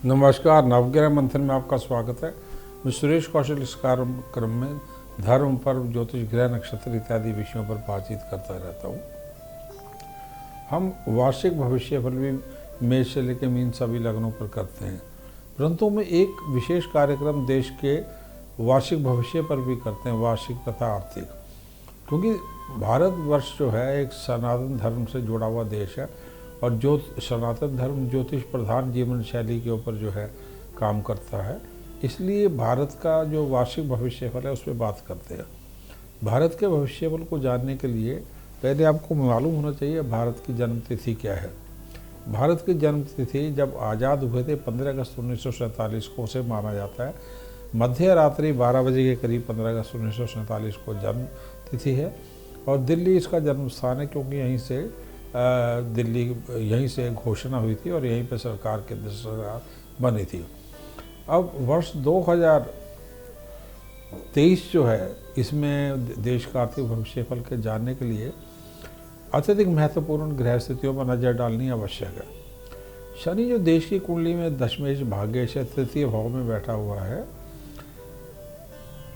नमस्कार, नवग्रह मंथन में आपका स्वागत है। मैं सुरेश कौशल इस कार्यक्रम में धर्म, पर्व, ज्योतिष, ग्रह, नक्षत्र इत्यादि विषयों पर बातचीत करता रहता हूँ। हम वार्षिक भविष्यफल भी मेष से लेकर मीन सभी लग्नों पर करते हैं, परंतु में एक विशेष कार्यक्रम देश के वार्षिक भविष्य पर भी करते हैं, वार्षिक तथा आर्थिक। क्योंकि भारतवर्ष जो है एक सनातन धर्म से जुड़ा हुआ देश है और जो सनातन धर्म ज्योतिष प्रधान जीवन शैली के ऊपर जो है काम करता है, इसलिए भारत का जो वार्षिक भविष्यफल है उस पर बात करते हैं। भारत के भविष्यफल को जानने के लिए पहले आपको मालूम होना चाहिए भारत की जन्म तिथि क्या है। भारत की जन्म तिथि जब आज़ाद हुए थे 15 अगस्त 1947 को उसे माना जाता है। मध्य रात्रि 12 बजे के करीब 15 अगस्त 1947 को जन्म तिथि है और दिल्ली इसका जन्म स्थान है, क्योंकि दिल्ली यहीं से घोषणा हुई थी और यहीं पे सरकार केंद्र सरकार बनी थी। अब वर्ष 2023 जो है, इसमें देश का आर्थिक भविष्यफल के जानने के लिए अत्यधिक महत्वपूर्ण ग्रह स्थितियों पर नज़र डालनी आवश्यक है। शनि जो देश की कुंडली में दशमेश भाग्येश है, तृतीय भाव में बैठा हुआ है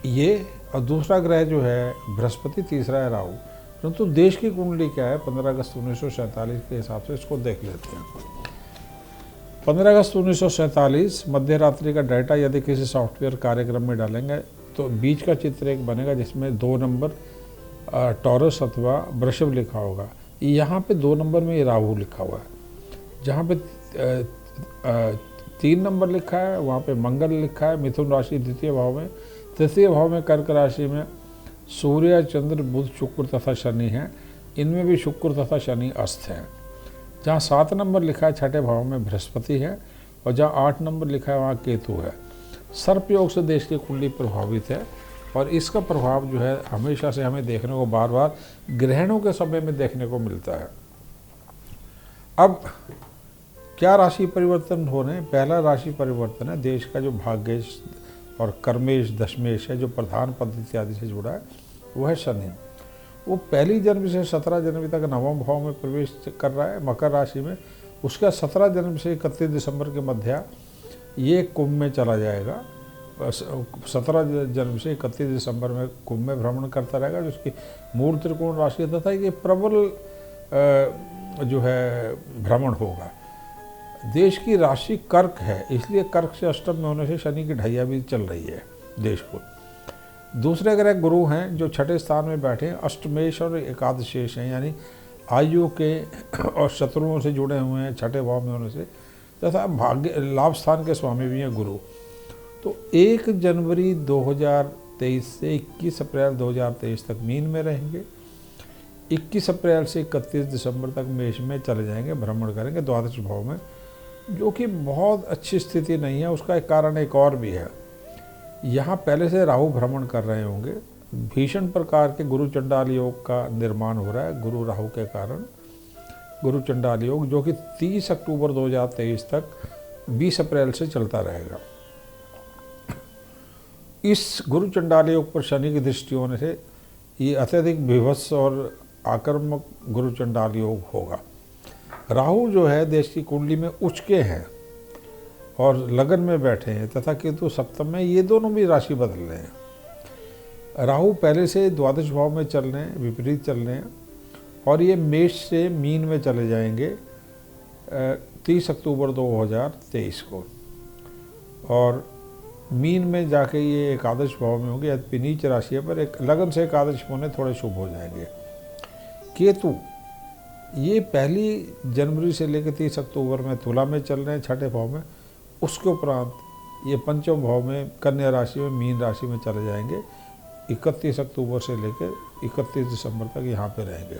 ये, और दूसरा ग्रह जो है बृहस्पति, तीसरा है राहु। परंतु देश की कुंडली क्या है 15 अगस्त 1947 के हिसाब से, इसको देख लेते हैं। 15 अगस्त 1947 मध्य रात्रि का डाटा यदि किसी सॉफ्टवेयर कार्यक्रम में डालेंगे तो बीच का चित्र एक बनेगा जिसमें 2 नंबर टॉरस अथवा वृषभ लिखा होगा। यहाँ पे 2 नंबर में ये राहु लिखा हुआ है। जहाँ पे 3 नंबर लिखा है वहाँ पे मंगल लिखा है। मिथुन राशि द्वितीय भाव में, तृतीय भाव में कर्क राशि में सूर्य, चंद्र, बुध, शुक्र तथा शनि हैं। इनमें भी शुक्र तथा शनि अस्त हैं। जहाँ 7 नंबर लिखा है छठे भाव में बृहस्पति है और जहाँ 8 नंबर लिखा है वहाँ केतु है। सर्प योग से देश की कुंडली प्रभावित है और इसका प्रभाव जो है हमेशा से हमें देखने को बार बार ग्रहणों के समय में देखने को मिलता है। अब क्या राशि परिवर्तन हो रहे हैं? पहला राशि परिवर्तन है देश का जो भाग्येश और कर्मेश दशमेश है, जो प्रधान पद इत्यादि से जुड़ा है, वो है शनि। वो 1 जनवरी से 17 जनवरी तक नवम भाव में प्रवेश कर रहा है मकर राशि में। उसका 17 जनवरी से 31 दिसंबर के मध्य ये कुंभ में चला जाएगा। 17 जनवरी से 31 दिसंबर में कुंभ में भ्रमण करता रहेगा, जिसकी मूल त्रिकोण राशि तथा ये प्रबल जो है भ्रमण होगा। देश की राशि कर्क है, इसलिए कर्क से अष्टम में होने से शनि की ढैया भी चल रही है देश को। दूसरे ग्रह गुरु हैं जो छठे स्थान में बैठे हैं, अष्टमेश और एकादशेश हैं, यानी आयु के और शत्रुओं से जुड़े हुए हैं छठे भाव में होने से, तथा भाग्य लाभ स्थान के स्वामी भी हैं गुरु। तो 1 जनवरी 2023 से 21 अप्रैल 2023 तक मीन में रहेंगे। 21 अप्रैल से 31 दिसंबर तक मेष में चले जाएंगे, भ्रमण करेंगे द्वादश भाव में, जो कि बहुत अच्छी स्थिति नहीं है। उसका एक कारण एक और भी है। यहाँ पहले से राहु भ्रमण कर रहे होंगे। भीषण प्रकार के गुरु चंडाल योग का निर्माण हो रहा है गुरु राहु के कारण। गुरु चंडाल योग जो कि 30 अक्टूबर 2023 तक 20 अप्रैल से चलता रहेगा। इस गुरु चंडाल योग पर शनि की दृष्टि होने से ये अत्यधिक विभत्स और आक्रामक गुरु चंडाल योग होगा। राहु जो है देश की कुंडली में उचके हैं और लगन में बैठे हैं तथा केतु सप्तम में, ये दोनों भी राशि बदल रहे हैं। राहु पहले से द्वादश भाव में चल रहे हैं, विपरीत चल रहे हैं, और ये मेष से मीन में चले जाएंगे 30 अक्टूबर 2023 को, और मीन में जाके ये एकादश भाव में होंगे। यद्यपि नीच राशि है पर एक लगन से एकादश होने थोड़े शुभ हो जाएंगे। केतु ये 1 जनवरी से लेकर 30 अक्टूबर में तुला में चल रहे हैं छठे भाव में। उसके उपरांत ये पंचम भाव में कन्या राशि में, मीन राशि में चले जाएंगे। 31 अक्टूबर से लेकर 31 दिसंबर तक यहाँ पे रहेंगे।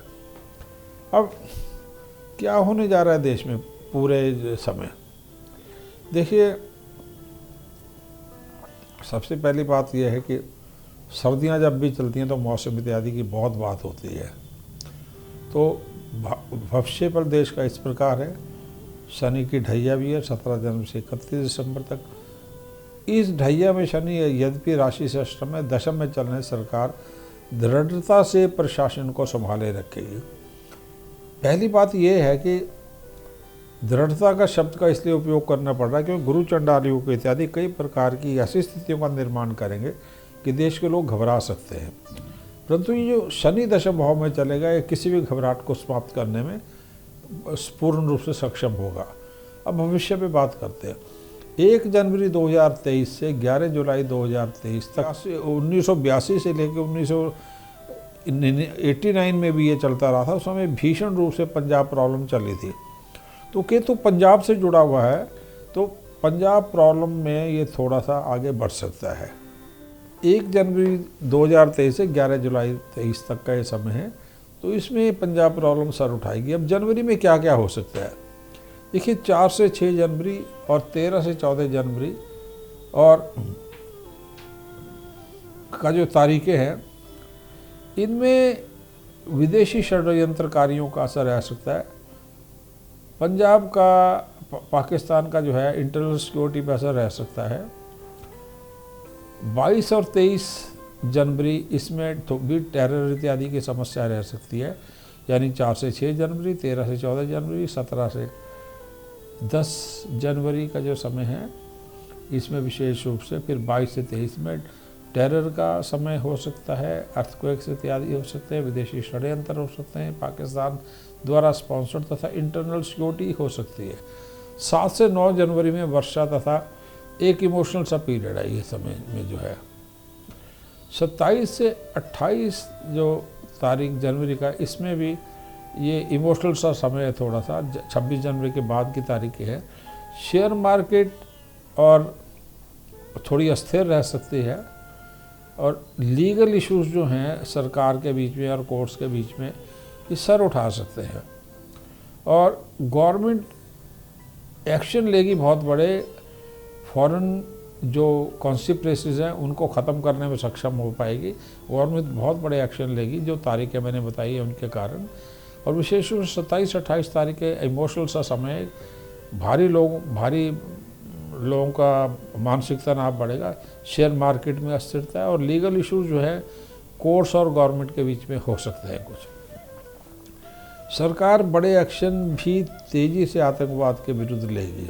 अब क्या होने जा रहा है देश में पूरे समय? देखिए, सबसे पहली बात यह है कि सर्दियाँ जब भी चलती हैं तो मौसम इत्यादि की बहुत बात होती है। तो भविष्य पर देश का इस प्रकार है। शनि की ढैया भी है 17 जनवरी से 31 दिसंबर तक। इस ढैया में शनि यद्यपि राशि से अष्टम में, दशम में चलने सरकार दृढ़ता से प्रशासन को संभाले रखेगी। पहली बात यह है कि दृढ़ता का शब्द का इसलिए उपयोग करना पड़ रहा है क्योंकि गुरु चंडाल योग इत्यादि कई प्रकार की ऐसी स्थितियों का निर्माण करेंगे कि देश के लोग घबरा सकते हैं। परंतु ये जो शनि दशम भाव में चलेगा, ये किसी भी घबराहट को समाप्त करने में पूर्ण रूप से सक्षम होगा। अब भविष्य पे बात करते हैं। 1 जनवरी 2023 से 11 जुलाई 2023 तक 1982 से लेकर 1989 में भी ये चलता रहा था। उस समय भीषण रूप से पंजाब प्रॉब्लम चली थी। तो केतु पंजाब से जुड़ा हुआ है, तो पंजाब प्रॉब्लम में ये थोड़ा सा आगे बढ़ सकता है। 1 जनवरी 2023 से 11 जुलाई 2023 तक का ये समय है, तो इसमें पंजाब प्रॉब्लम सर उठाएगी। अब जनवरी में क्या क्या हो सकता है, देखिए 4 से 6 जनवरी और 13 से 14 जनवरी और का जो तारीखें हैं, इनमें विदेशी षड्यंत्रकारियों का असर रह सकता है। पंजाब का, पाकिस्तान का जो है इंटरनल सिक्योरिटी पर असर रह सकता है। 22 और 23 जनवरी इसमें तो भी टेरर इत्यादि की समस्या रह सकती है, यानी 4 से 6 जनवरी, 13 से 14 जनवरी, 17 से 10 जनवरी का जो समय है इसमें विशेष रूप से, फिर 22 से 23 में टेरर का समय हो सकता है, अर्थक्वेक्स इत्यादि हो सकते हैं, विदेशी षड्यंत्र हो सकते हैं, पाकिस्तान द्वारा स्पॉन्सर्ड तथा इंटरनल सिक्योरिटी हो सकती है। 7 से 9 जनवरी में वर्षा तथा एक इमोशनल सा पीरियड है ये समय में जो है। 27 से 28 जो तारीख जनवरी का, इसमें भी ये इमोशनल सा समय है थोड़ा सा। 26 जनवरी के बाद की तारीख है। शेयर मार्केट और थोड़ी अस्थिर रह सकती है, और लीगल इश्यूज जो हैं सरकार के बीच में और कोर्ट्स के बीच में, ये सर उठा सकते हैं। और गवर्नमेंट एक्शन लेगी बहुत बड़े, फॉरेन जो कॉन्स्पिरेसीज हैं उनको ख़त्म करने में सक्षम हो पाएगी। गवर्नमेंट बहुत बड़े एक्शन लेगी जो तारीखें मैंने बताई है उनके कारण। और विशेष रूप से 27-28 तारीख के इमोशनल सा समय, भारी लोगों का मानसिक तनाव बढ़ेगा, शेयर मार्केट में अस्थिरता है, और लीगल इश्यूज जो है कोर्ट्स और गवर्नमेंट के बीच में हो सकते हैं कुछ। सरकार बड़े एक्शन भी तेज़ी से आतंकवाद के विरुद्ध लेगी,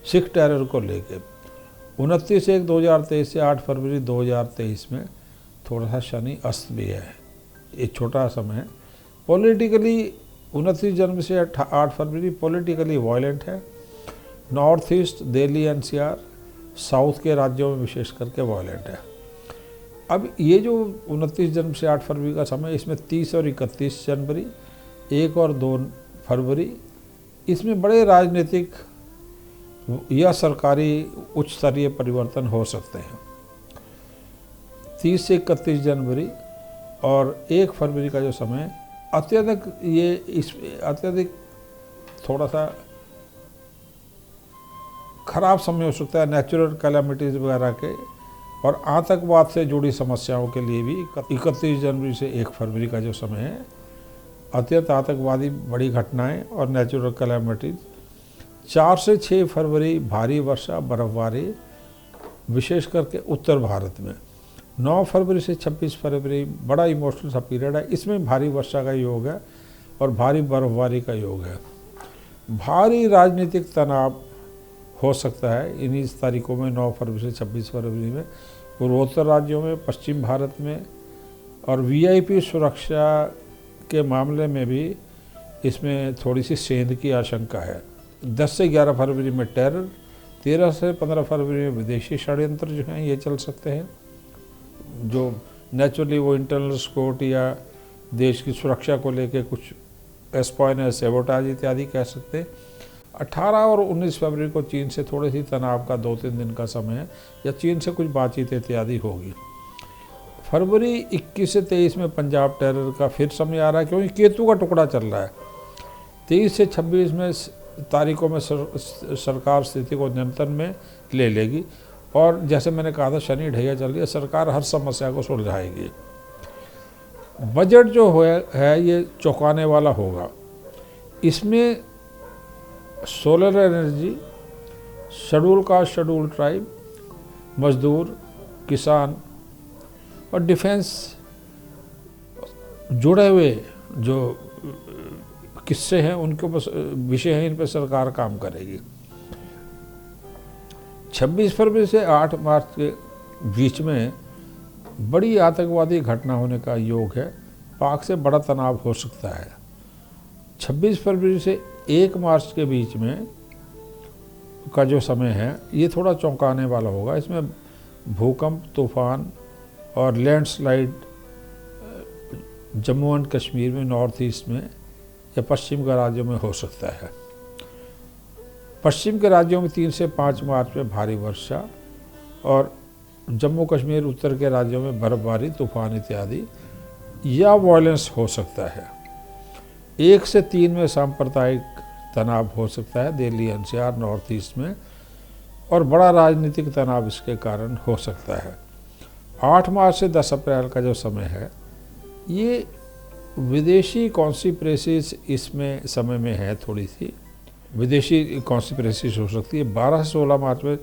सिख टेरर को लेकर। 29/1/2023 से 8 फरवरी 2023 में थोड़ा सा शनि अस्त भी है, एक छोटा समय है। पॉलिटिकली 29 जनवरी से 8 फरवरी पॉलिटिकली वायलेंट है। North east, Delhi NCR, south के राज्यों में विशेष करके वायलेंट है। अब ये जो 29 जनवरी से 8 फरवरी का समय, इसमें 30 और 31 जनवरी, 1 और 2 फरवरी, इसमें बड़े राजनीतिक या सरकारी उच्च स्तरीय परिवर्तन हो सकते हैं। 30 से 31 जनवरी और 1 फरवरी का जो समय अत्यधिक थोड़ा सा खराब समय हो सकता है नेचुरल कैलामिटीज़ वगैरह के, और आतंकवाद से जुड़ी समस्याओं के लिए भी 31 जनवरी से 1 फरवरी का जो समय है, अत्यंत आतंकवादी बड़ी घटनाएं और नेचुरल कैलामिटीज़। 4 से 6 फरवरी भारी वर्षा, बर्फबारी, विशेष करके उत्तर भारत में। 9 फरवरी से 26 फरवरी बड़ा इमोशनल सा पीरियड है, इसमें भारी वर्षा का योग है और भारी बर्फबारी का योग है। भारी राजनीतिक तनाव हो सकता है इन्हीं तारीखों में, 9 फरवरी से 26 फरवरी में, पूर्वोत्तर राज्यों में, पश्चिम भारत में, और वीआईपी सुरक्षा के मामले में भी इसमें थोड़ी सी सेंध की आशंका है। 10 से 11 फरवरी में टेरर, 13 से 15 फरवरी में विदेशी षड्यंत्र जो हैं ये चल सकते हैं, जो नेचुरली वो इंटरनल सिक्योरिटी या देश की सुरक्षा को लेके कुछ एस्पॉयनेस, सेबोटाज इत्यादि कह सकते हैं। 18 और 19 फरवरी को चीन से थोड़ी सी तनाव का 2-3 दिन का समय है, या चीन से कुछ बातचीत इत्यादि होगी। फरवरी 21 से 23 में पंजाब टेरर का फिर समय आ रहा है, क्योंकि केतु का टुकड़ा चल रहा है। 23 से 26 में तारीखों में सरकार स्थिति को नियंत्रण में ले लेगी, और जैसे मैंने कहा था शनि ढैया चल रही है, सरकार हर समस्या को सुलझाएगी। बजट जो है ये चौंकाने वाला होगा। इसमें solar energy, schedule caste, schedule tribe, मजदूर, किसान और डिफेंस जुड़े हुए जो किस्से हैं, उनके ऊपर विषय हैं, इन पर सरकार काम करेगी। 26 फरवरी से 8 मार्च के बीच में बड़ी आतंकवादी घटना होने का योग है। पाक से बड़ा तनाव हो सकता है। 26 फरवरी से 1 मार्च के बीच में का जो समय है ये थोड़ा चौंकाने वाला होगा। इसमें भूकंप, तूफान और लैंडस्लाइड जम्मू एंड कश्मीर में, नॉर्थ ईस्ट में या पश्चिम के राज्यों में हो सकता है। पश्चिम के राज्यों में 3 से 5 मार्च में भारी वर्षा और जम्मू कश्मीर, उत्तर के राज्यों में बर्फबारी, तूफान इत्यादि या वायलेंस हो सकता है। 1 से 3 में सांप्रदायिक तनाव हो सकता है दिल्ली एनसीआर, नॉर्थ ईस्ट में, और बड़ा राजनीतिक तनाव इसके कारण हो सकता है। 8 मार्च से 10 अप्रैल का जो समय है ये विदेशी कॉन्स्पिरेसीज इसमें समय में है, थोड़ी सी विदेशी कॉन्स्पिरेसीज हो सकती है। 12 से 16 मार्च में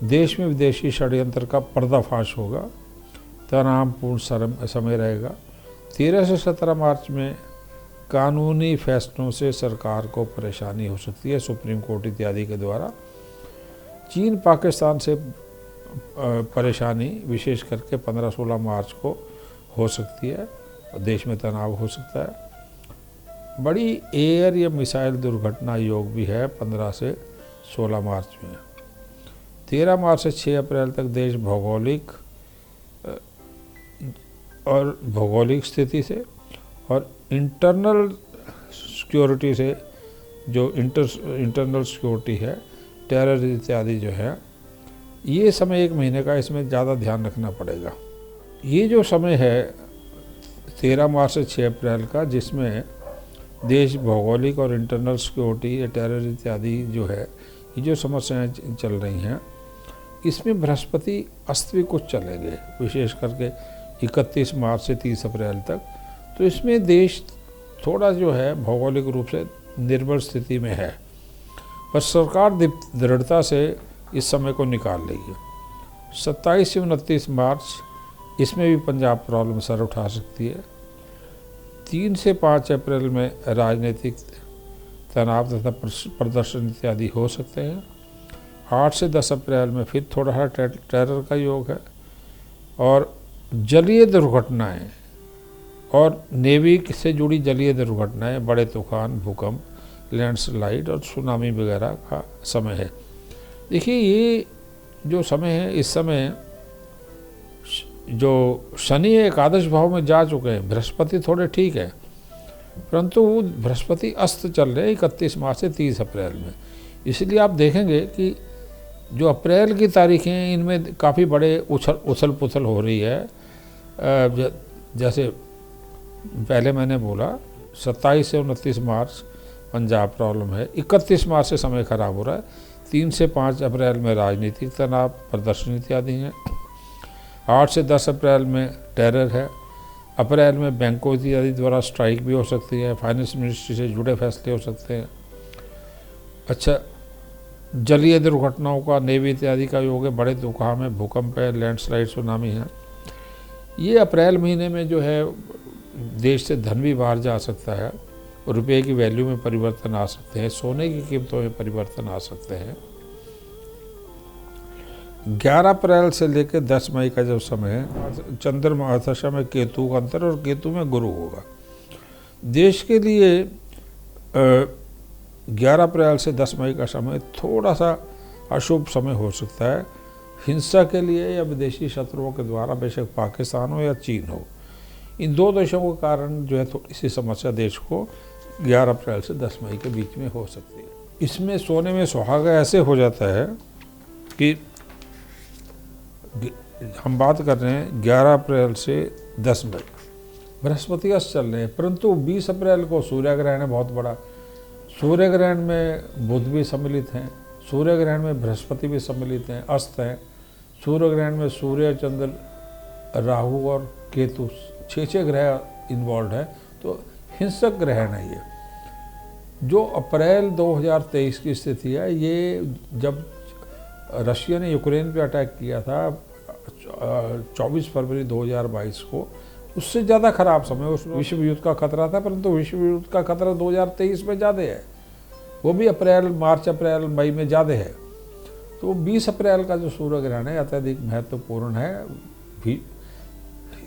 देश में विदेशी षड्यंत्र का पर्दाफाश होगा, तनावपूर्ण समय रहेगा। 13 से 17 मार्च में कानूनी फैसलों से सरकार को परेशानी हो सकती है, सुप्रीम कोर्ट इत्यादि के द्वारा। चीन पाकिस्तान से परेशानी विशेष करके 15-16 मार्च को हो सकती है, देश में तनाव हो सकता है। बड़ी एयर या मिसाइल दुर्घटना योग भी है 15 से 16 मार्च में। 13 मार्च से 6 अप्रैल तक देश भौगोलिक स्थिति से और इंटरनल सिक्योरिटी से, जो इंटरनल सिक्योरिटी है, टेरर इत्यादि जो है, ये समय 1 महीने का, इसमें ज़्यादा ध्यान रखना पड़ेगा। ये जो समय है 13 मार्च से 6 अप्रैल का, जिसमें देश भौगोलिक और इंटरनल सिक्योरिटी या टेरर इत्यादि जो है, ये जो समस्याएं चल रही हैं, इसमें बृहस्पति अस्त भी कुछ चलेंगे, विशेष करके 31 मार्च से 30 अप्रैल तक। तो इसमें देश थोड़ा जो है भौगोलिक रूप से निर्बल स्थिति में है, पर सरकार दृढ़ता से इस समय को निकाल लेगी। 27 से 29 मार्च इसमें भी पंजाब प्रॉब्लम सर उठा सकती है। 3 से 5 अप्रैल में राजनीतिक तनाव तथा प्रदर्शन इत्यादि हो सकते हैं। 8 से 10 अप्रैल में फिर थोड़ा सा टेरर का योग है और जलीय दुर्घटनाएं और नेवी से जुड़ी जलीय दुर्घटनाएं, बड़े तूफान, भूकंप, लैंडस्लाइड और सुनामी वगैरह का समय है। देखिए, ये जो समय है, इस समय जो शनि एकादश भाव में जा चुके हैं, बृहस्पति थोड़े ठीक है, परंतु वो बृहस्पति अस्त चल रहे हैं 31 मार्च से 30 अप्रैल में। इसलिए आप देखेंगे कि जो अप्रैल की तारीखें हैं, इनमें काफ़ी बड़े उछल पुथल हो रही है। जैसे पहले मैंने बोला 27 से 29 मार्च पंजाब प्रॉब्लम है, 31 मार्च से समय खराब हो रहा है, 3 से 5 अप्रैल में राजनीतिक तनाव, प्रदर्शन इत्यादि हैं, 8 से 10 अप्रैल में टेरर है, अप्रैल में बैंकों इत्यादि द्वारा स्ट्राइक भी हो सकती है, फाइनेंस मिनिस्ट्री से जुड़े फैसले हो सकते हैं। अच्छा, जलीय दुर्घटनाओं का, नेवी इत्यादि का योग है, बड़े तूफान में, भूकंप है, लैंडस्लाइड, सुनामी है। ये अप्रैल महीने में जो है देश से धन भी बाहर जा सकता है, रुपये की वैल्यू में परिवर्तन आ सकते हैं, सोने की कीमतों में परिवर्तन आ सकते हैं। 11 अप्रैल से लेकर 10 मई का जो समय है, चंद्रमा दशा में केतु का अंतर और केतु में गुरु होगा। देश के लिए 11 अप्रैल से 10 मई का समय थोड़ा सा अशुभ समय हो सकता है, हिंसा के लिए या विदेशी शत्रुओं के द्वारा, बेशक पाकिस्तान हो या चीन हो। इन दो देशों के कारण जो है थोड़ी सी समस्या देश को 11 अप्रैल से 10 मई के बीच में हो सकती है। इसमें सोने में सुहागा ऐसे हो जाता है कि हम बात कर रहे हैं 11 अप्रैल से 10 मई, बृहस्पति अस्त चल रहे हैं, परंतु 20 अप्रैल को सूर्य ग्रहण है बहुत बड़ा। सूर्य ग्रहण में बुध भी सम्मिलित हैं, सूर्य ग्रहण में बृहस्पति भी सम्मिलित हैं, अस्त हैं। सूर्य ग्रहण में सूर्य, चंद्र, राहु और केतु 6 ग्रह इन्वॉल्व है, तो हिंसक ग्रहण है ये। जो अप्रैल 2023 की स्थिति है, ये जब रशिया ने यूक्रेन पे अटैक किया था 24 फरवरी 2022 को, उससे ज़्यादा खराब समय, उस विश्व युद्ध का खतरा था, परंतु विश्व युद्ध का खतरा 2023 में ज़्यादा है, वो भी मार्च अप्रैल मई में ज़्यादा है। तो 20 अप्रैल का जो सूर्य ग्रहण है अत्यधिक महत्वपूर्ण है,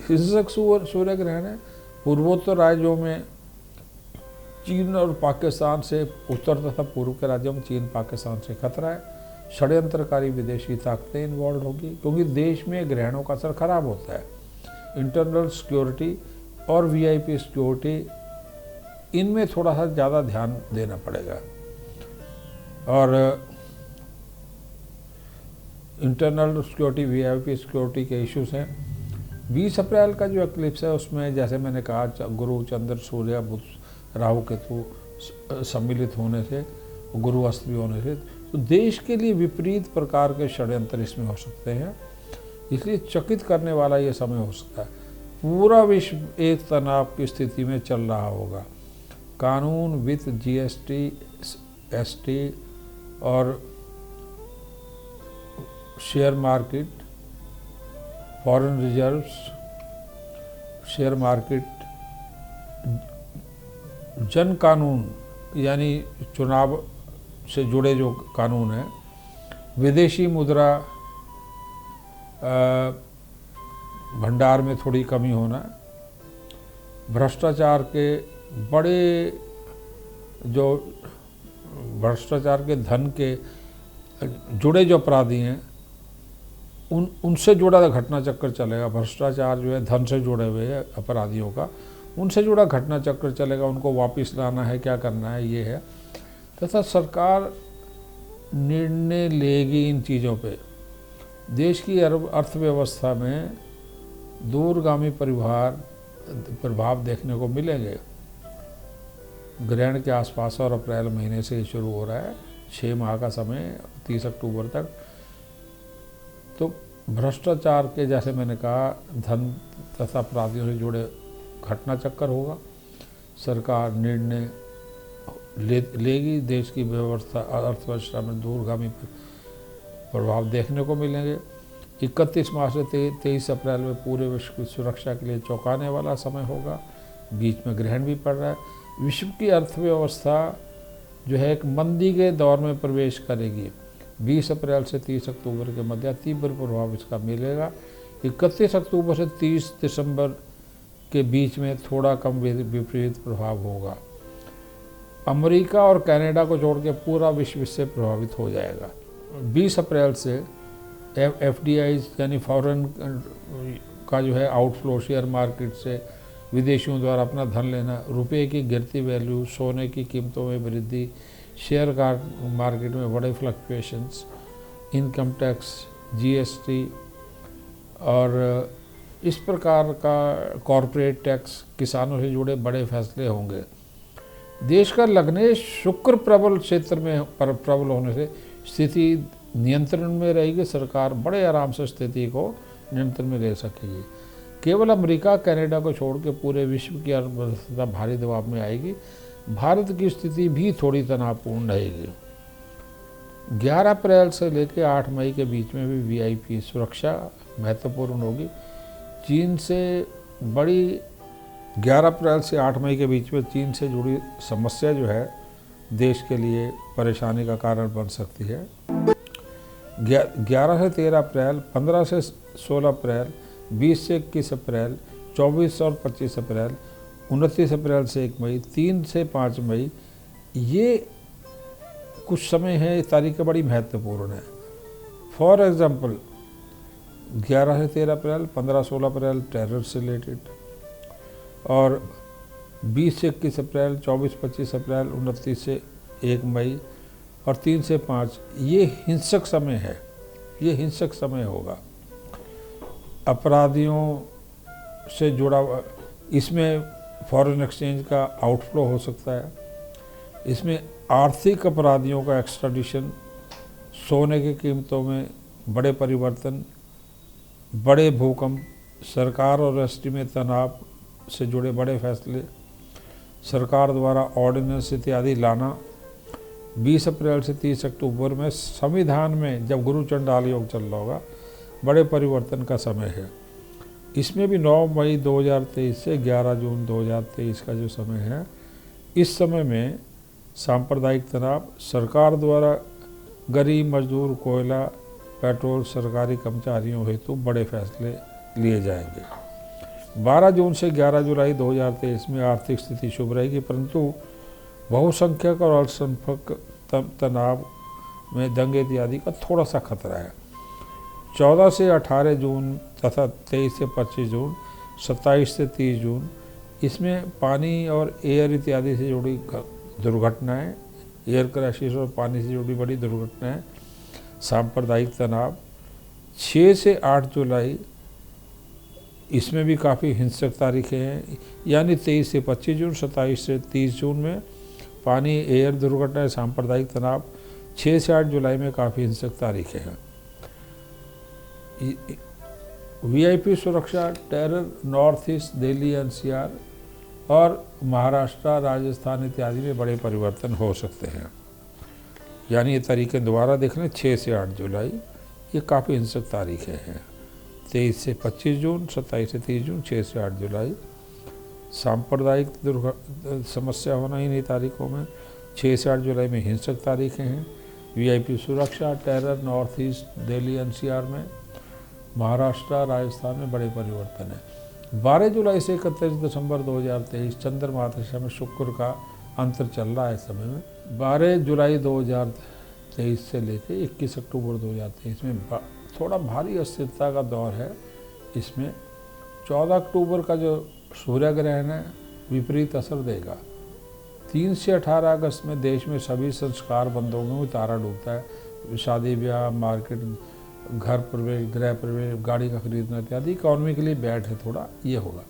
हिंसक सूर्य ग्रहण है। पूर्वोत्तर राज्यों में चीन और पाकिस्तान से, उत्तर तथा पूर्व के राज्यों में चीन पाकिस्तान से खतरा है। षड्यंत्रकारी विदेशी ताकतें इन्वॉल्व होगी, क्योंकि देश में ग्रहणों का असर खराब होता है। इंटरनल सिक्योरिटी और वीआईपी सिक्योरिटी, इनमें थोड़ा सा ज़्यादा ध्यान देना पड़ेगा। और इंटरनल सिक्योरिटी, वीआईपी सिक्योरिटी के इश्यूज हैं। 20 अप्रैल का जो एक्लिप्स है उसमें जैसे मैंने कहा, गुरु, चंद्र, सूर्य, बुध, राहु, केतु सम्मिलित होने से, गुरु अस्त भी होने से, तो देश के लिए विपरीत प्रकार के षड्यंत्र इसमें हो सकते हैं। इसलिए चकित करने वाला ये समय हो सकता है। पूरा विश्व एक तनाव की स्थिति में चल रहा होगा। कानून, वित्त, जीएसटी, एसटी और share market, foreign reserves, share market, जन कानून यानी चुनाव से जुड़े जो कानून हैं, विदेशी मुद्रा भंडार में थोड़ी कमी होना, भ्रष्टाचार के धन के जुड़े जो अपराधी हैं उनसे जुड़ा घटना चक्र चलेगा। भ्रष्टाचार जो है धन से जुड़े हुए है अपराधियों का, उनसे जुड़ा घटना चक्र चलेगा। उनको वापस लाना है, क्या करना है, ये है। तथा सरकार निर्णय लेगी इन चीज़ों पे। देश की अर्थव्यवस्था में दूरगामी प्रभाव देखने को मिलेंगे। ग्रहण के आसपास और अप्रैल महीने से शुरू हो रहा है, 6 माह का समय, 30 अक्टूबर तक। तो भ्रष्टाचार के, जैसे मैंने कहा, धन तथा अपराधियों से जुड़े घटना चक्कर होगा। सरकार निर्णय लेगी, देश की व्यवस्था, अर्थव्यवस्था में दूरगामी प्रभाव देखने को मिलेंगे। 31 मार्च से 23 अप्रैल में पूरे विश्व की सुरक्षा के लिए चौंकाने वाला समय होगा। बीच में ग्रहण भी पड़ रहा है। विश्व की अर्थव्यवस्था जो है एक मंदी के दौर में प्रवेश करेगी। 20 अप्रैल से 30 अक्टूबर के मध्य तीव्र प्रभाव इसका मिलेगा। 31 अक्टूबर से 30 दिसंबर के बीच में थोड़ा कम विपरीत प्रभाव होगा। अमेरिका और कनाडा को छोड़ के पूरा विश्व इससे प्रभावित हो जाएगा। 20 अप्रैल से एफडीआई यानी फॉरेन का जो है आउटफ्लो, शेयर मार्केट से विदेशियों द्वारा अपना धन लेना, रुपए की गिरती वैल्यू, सोने की कीमतों में वृद्धि, शेयर मार्केट में बड़े फ्लक्चुएशंस, इनकम टैक्स, जीएसटी और इस प्रकार का कॉरपोरेट टैक्स, किसानों से जुड़े बड़े फैसले होंगे। देश का लग्नेश शुक्र प्रबल क्षेत्र में प्रबल होने से स्थिति नियंत्रण में रहेगी। सरकार बड़े आराम से स्थिति को नियंत्रण में ले सकेगी। केवल अमेरिका, कनाडा को छोड़ के पूरे विश्व की अर्थव्यवस्था भारी दबाव में आएगी। भारत की स्थिति भी थोड़ी तनावपूर्ण रहेगी। 11 अप्रैल से लेकर 8 मई के बीच में भी वीआईपी सुरक्षा महत्वपूर्ण होगी। चीन से बड़ी 11 अप्रैल से 8 मई के बीच में चीन से जुड़ी समस्या जो है देश के लिए परेशानी का कारण बन सकती है। 11 से 13 अप्रैल, 15 से 16 अप्रैल, 20 से 21 अप्रैल, 24 और 25 अप्रैल, 29 अप्रैल से 1 मई, 3 से 5 मई, ये कुछ समय है, तारीखें बड़ी महत्वपूर्ण है। फॉर एग्ज़ाम्पल 11 से 13 अप्रैल, 15-16 अप्रैल टेरर से रिलेटेड, और 20 से 21 अप्रैल, 24-25 अप्रैल, 29 से 1 मई और 3 से 5, ये हिंसक समय है, ये हिंसक समय होगा। अपराधियों से जुड़ा, इसमें फॉरेन एक्सचेंज का आउटफ्लो हो सकता है। इसमें आर्थिक अपराधियों का एक्स्ट्राडिशन, सोने की कीमतों में बड़े परिवर्तन, बड़े भूकंप, सरकार और एसटी में तनाव से जुड़े बड़े फैसले, सरकार द्वारा ऑर्डिनेंस इत्यादि लाना। 20 अप्रैल से 30 अक्टूबर में संविधान में जब गुरु चंडाल योग चल रहा होगा, बड़े परिवर्तन का समय है। इसमें भी 9 मई 2023 से 11 जून 2023 का जो समय है, इस समय में सांप्रदायिक तनाव, सरकार द्वारा गरीब मजदूर, कोयला, पेट्रोल, सरकारी कर्मचारियों हेतु बड़े फैसले लिए जाएंगे। 12 जून से 11 जुलाई 2023 में आर्थिक स्थिति शुभ रहेगी, परंतु बहुसंख्यक और अल्पसंख्यक तनाव में दंगे इत्यादि का थोड़ा सा खतरा है। 14 से 18 जून तथा 23 से 25 जून, 27 से 30 जून, इसमें पानी और एयर इत्यादि से जुड़ी दुर्घटनाएं, एयर क्रैशेस और पानी से जुड़ी बड़ी दुर्घटनाएं, सांप्रदायिक तनाव। 6 से 8 जुलाई, इसमें भी काफ़ी हिंसक तारीखें हैं, यानी 23 से 25 जून, 27 से 30 जून में पानी, एयर दुर्घटनाएं, सांप्रदायिक तनाव। 6 से 8 जुलाई में काफ़ी हिंसक तारीखें हैं। वीआईपी सुरक्षा, terror, north east, Delhi NCR और महाराष्ट्र, राजस्थान इत्यादि में बड़े परिवर्तन हो सकते हैं। यानी ये तारीखें दोबारा देख लें, 6 से 8 जुलाई, ये काफ़ी हिंसक तारीखें हैं। 23 से 25 जून, 27 से 30 जून, 6 से 8 जुलाई। सांप्रदायिक समस्या होना इन्हीं तारीखों में। 6 से 8 जुलाई में हिंसक तारीखें हैं। वीआईपी सुरक्षा, terror, north east, Delhi NCR में, महाराष्ट्र, राजस्थान में बड़े परिवर्तन है। 12 जुलाई से 31 दिसंबर 2023 चंद्रमा दशा में शुक्र का अंतर चल रहा है इस समय में। 12 जुलाई 2023 से लेकर 21 अक्टूबर 2023 में थोड़ा भारी अस्थिरता का दौर है। इसमें 14 अक्टूबर का जो सूर्य ग्रहण है विपरीत असर देगा। 3 से 18 अगस्त में देश में सभी संस्कार बंद होंगे, तारा डूबता है। शादी ब्याह, मार्केट, घर प्रवेश, गृह प्रवेश, गाड़ी का खरीदना इत्यादि इकॉनमी के लिए बैड है थोड़ा, ये होगा।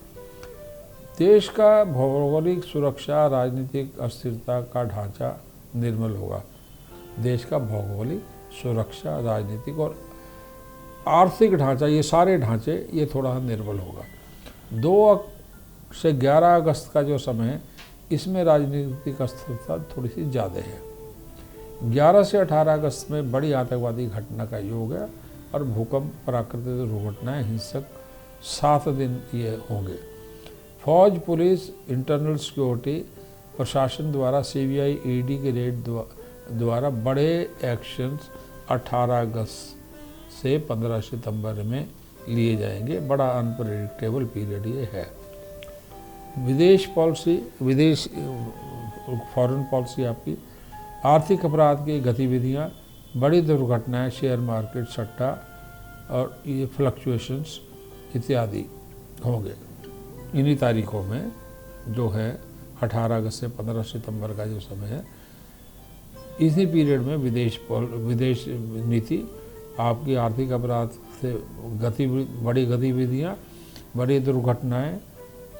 देश का भौगोलिक सुरक्षा, राजनीतिक अस्थिरता का ढांचा निर्मल होगा। देश का भौगोलिक सुरक्षा, राजनीतिक और आर्थिक ढांचा, ये सारे ढांचे ये थोड़ा निर्बल होगा। 2 से 11 अगस्त का जो समय है, इसमें राजनीतिक अस्थिरता थोड़ी सी ज़्यादा है। 11 से 18 अगस्त में बड़ी आतंकवादी घटना का योग है और भूकंप, प्राकृतिक दुर्घटनाएं, हिंसक 7 दिन ये होंगे। फौज, पुलिस, इंटरनल सिक्योरिटी प्रशासन द्वारा सीबीआई, ईडी के रेड द्वारा बड़े एक्शंस 18 अगस्त से 15 सितंबर में लिए जाएंगे। बड़ा अनप्रेडिक्टेबल पीरियड ये है। विदेश पॉलिसी, फॉरेन पॉलिसी आपकी, आर्थिक अपराध की गतिविधियां, बड़ी दुर्घटनाएं, शेयर मार्केट, सट्टा और ये फ्लक्चुएशंस इत्यादि होंगे। इन्हीं तारीखों में जो है 18 अगस्त से 15 सितंबर का जो समय है, इसी पीरियड में विदेश नीति, आपकी आर्थिक अपराध से बड़ी गतिविधियाँ, बड़ी दुर्घटनाएं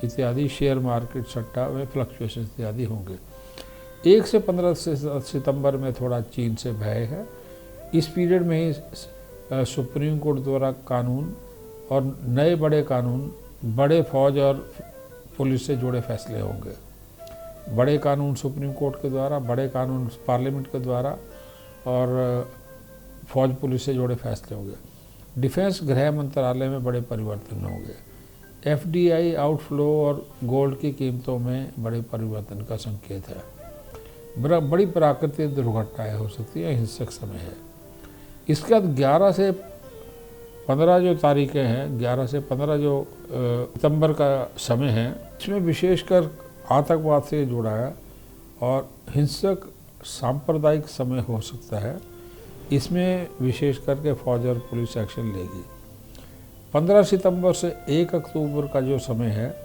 इत्यादि, शेयर मार्केट, सट्टा में फ्लक्चुएशन इत्यादि होंगे। 1 से 15 सितंबर में थोड़ा चीन से भय है। इस पीरियड में ही सुप्रीम कोर्ट द्वारा कानून और नए बड़े कानून, बड़े फौज और पुलिस से जुड़े फैसले होंगे। बड़े कानून सुप्रीम कोर्ट के द्वारा, बड़े कानून पार्लियामेंट के द्वारा और फौज पुलिस से जुड़े फैसले होंगे। डिफेंस, गृह मंत्रालय में बड़े परिवर्तन होंगे। एफडीआई आउटफ्लो और गोल्ड की कीमतों में बड़े परिवर्तन का संकेत है। बड़ी प्राकृतिक दुर्घटनाएं हो सकती है, हिंसक समय है। इसके बाद 11 से 15 जो तारीखें हैं, 11 से 15 जो सितंबर का समय है, इसमें विशेषकर आतंकवाद से जुड़ा है और हिंसक सांप्रदायिक समय हो सकता है। इसमें विशेष करके फौज और पुलिस एक्शन लेगी। 15 सितंबर से 1 अक्टूबर का जो समय है,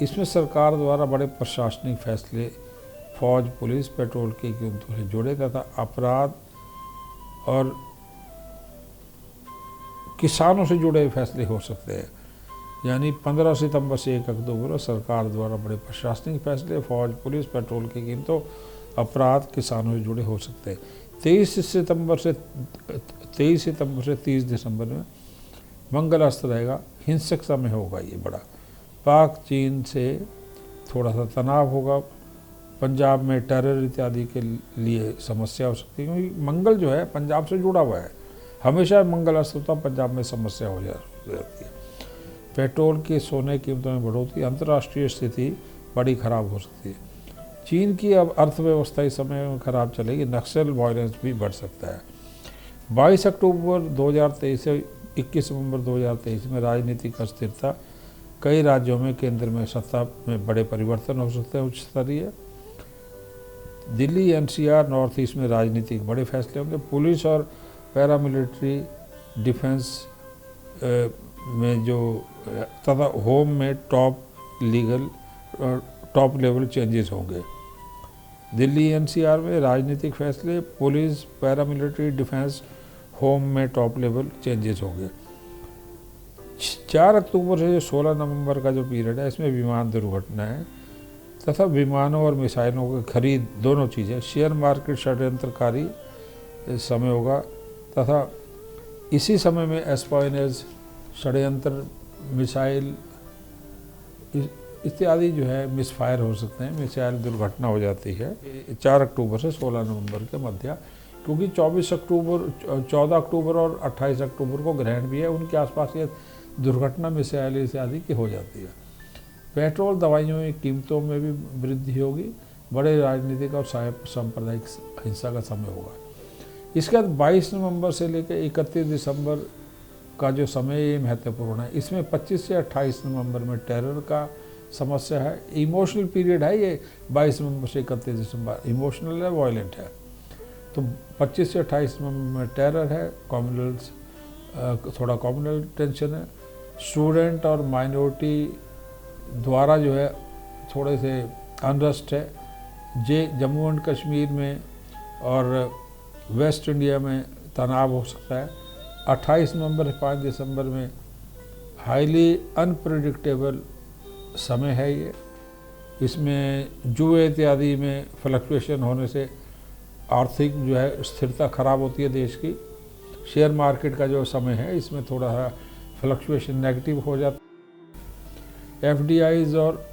इसमें सरकार द्वारा बड़े प्रशासनिक फैसले फौज, पुलिस, पेट्रोल की कीमतों से जुड़े तथा अपराध और किसानों से जुड़े फैसले हो सकते हैं। यानी 15 सितंबर से 1 अक्टूबर सरकार द्वारा बड़े प्रशासनिक फैसले फौज, पुलिस, पेट्रोल की कीमतों, अपराध, किसानों से जुड़े हो सकते हैं। 23 सितंबर से 30 दिसंबर में मंगल अस्त रहेगा, हिंसक समय होगा ये बड़ा। पाक चीन से थोड़ा सा तनाव होगा। पंजाब में टेरर इत्यादि के लिए समस्या हो सकती है, क्योंकि मंगल जो है पंजाब से जुड़ा हुआ है। हमेशा मंगल अस्त होता, पंजाब में समस्या हो जाती है। पेट्रोल की सोने की कीमतों में बढ़ोतरी, अंतर्राष्ट्रीय स्थिति बड़ी खराब हो सकती है। चीन की अब अर्थव्यवस्था इस समय में खराब चलेगी, नक्सल वायलेंस भी बढ़ सकता है। 22 अक्टूबर 2023 से 21 नवंबर 2023 में राजनीतिक अस्थिरता, कई राज्यों में केंद्र में सत्ता में बड़े परिवर्तन हो सकते हैं। उच्च स्तरीय दिल्ली एनसीआर नॉर्थ ईस्ट में राजनीतिक बड़े फैसले होंगे। पुलिस और पैरामिलिट्री डिफेंस में जो तथा होम में टॉप लेवल चेंजेस होंगे। दिल्ली एनसीआर में राजनीतिक फैसले, पुलिस, पैरामिलिट्री, डिफेंस, होम में टॉप लेवल चेंजेस होंगे। 4 अक्टूबर से 16 नवंबर का जो पीरियड है, इसमें विमान दुर्घटनाएं तथा विमानों और मिसाइलों की खरीद, दोनों चीज़ें। शेयर मार्केट षड्यंत्रकारी समय होगा तथा इसी समय में एस्पाइनेज, षड्यंत्र, मिसाइल इत्यादि जो है मिसफायर हो सकते हैं, मिसाइल दुर्घटना हो जाती है 4 अक्टूबर से 16 नवंबर के मध्य, क्योंकि 14 अक्टूबर और 28 अक्टूबर को ग्रहण भी है, उनके आसपास ये दुर्घटना मिसाइल इत्यादि की हो जाती है। पेट्रोल, दवाइयों की कीमतों में भी वृद्धि होगी। बड़े राजनीतिक और सांप्रदायिक हिंसा का समय होगा। इसके बाद 22 नवंबर से लेकर 31 दिसंबर का जो समय ये महत्वपूर्ण है। इसमें 25 से 28 नवंबर में टेरर का समस्या है। इमोशनल पीरियड है ये, 22 नवंबर से 31 दिसंबर इमोशनल है, वायलेंट है। तो 25 से 28 नवंबर में टेरर है, थोड़ा कम्युनल टेंशन है। स्टूडेंट और माइनॉरिटी द्वारा जो है थोड़े से अनरेस्ट है। जम्मू एंड कश्मीर में और वेस्ट इंडिया में तनाव हो सकता है। 28 नवंबर से 5 दिसंबर में हाईली अनप्रेडिक्टेबल समय है ये। इसमें जुए इत्यादि में फ्लक्चुएशन होने से आर्थिक जो है स्थिरता खराब होती है देश की। शेयर मार्केट का जो समय है, इसमें थोड़ा सा फ्लक्चुएशन नेगेटिव हो जाता है। एफडीआईज और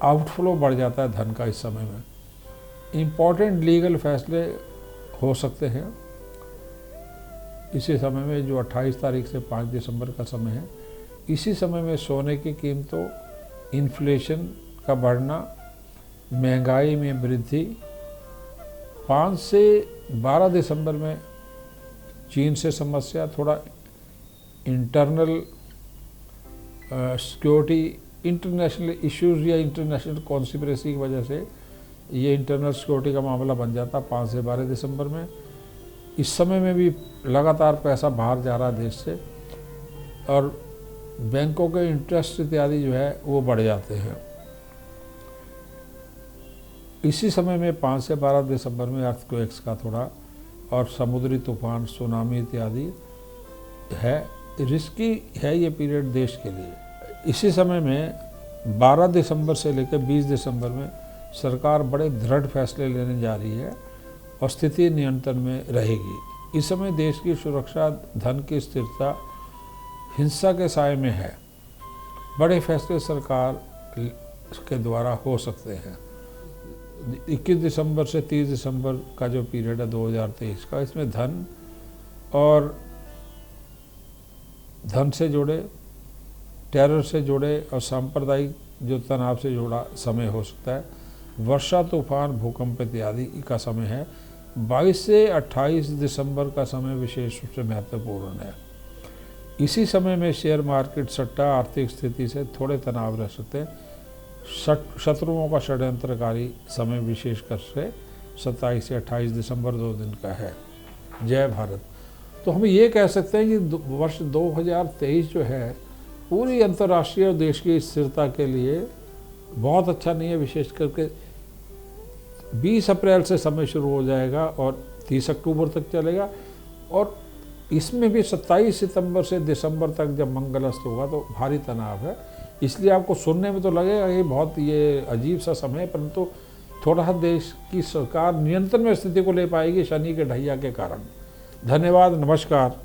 आउटफ्लो बढ़ जाता है धन का इस समय में। इम्पॉर्टेंट लीगल फैसले हो सकते हैं इसी समय में, जो 28 तारीख से 5 दिसंबर का समय है। इसी समय में सोने की कीमतों, इन्फ्लेशन का बढ़ना, महंगाई में वृद्धि। 5 से 12 दिसंबर में चीन से समस्या, थोड़ा इंटरनल सिक्योरिटी, इंटरनेशनल इश्यूज या इंटरनेशनल कॉन्स्पिरेसी की वजह से ये इंटरनल सिक्योरिटी का मामला बन जाता 5 से 12 दिसंबर में। इस समय में भी लगातार पैसा बाहर जा रहा है देश से और बैंकों के इंटरेस्ट इत्यादि जो है वो बढ़ जाते हैं। इसी समय में 5 से 12 दिसंबर में अर्थक्वेक्स का थोड़ा और समुद्री तूफान, सुनामी इत्यादि है। रिस्की है ये पीरियड देश के लिए। इसी समय में 12 दिसंबर से लेकर 20 दिसंबर में सरकार बड़े दृढ़ फैसले लेने जा रही है और स्थिति नियंत्रण में रहेगी। इस समय देश की सुरक्षा, धन की स्थिरता हिंसा के साए में है। बड़े फैसले सरकार के द्वारा हो सकते हैं। 21 दिसंबर से 30 दिसंबर का जो पीरियड है 2023 का, इसमें धन से जुड़े, टेरर से जुड़े और सांप्रदायिक जो तनाव से जुड़ा समय हो सकता है। वर्षा, तूफान, भूकंप इत्यादि का समय है। 22 से 28 दिसंबर का समय विशेष रूप से महत्वपूर्ण है। इसी समय में शेयर मार्केट, सट्टा, आर्थिक स्थिति से थोड़े तनाव रह सकते हैं। शत्रुओं का षड्यंत्रकारी समय विशेषकर से 27 से 28 दिसंबर 2 दिन का है। जय भारत। तो हम ये कह सकते हैं कि वर्ष 2023 जो है पूरी अंतर्राष्ट्रीय और देश की स्थिरता के लिए बहुत अच्छा नहीं है। विशेष करके 20 अप्रैल से समय शुरू हो जाएगा और 30 अक्टूबर तक चलेगा और इसमें भी 27 सितंबर से दिसंबर तक जब मंगलस्त होगा तो भारी तनाव है। इसलिए आपको सुनने में तो लगेगा ये अजीब सा समय है, परंतु थोड़ा सा देश की सरकार नियंत्रण में स्थिति को ले पाएगी शनि के ढैया के कारण। धन्यवाद, नमस्कार।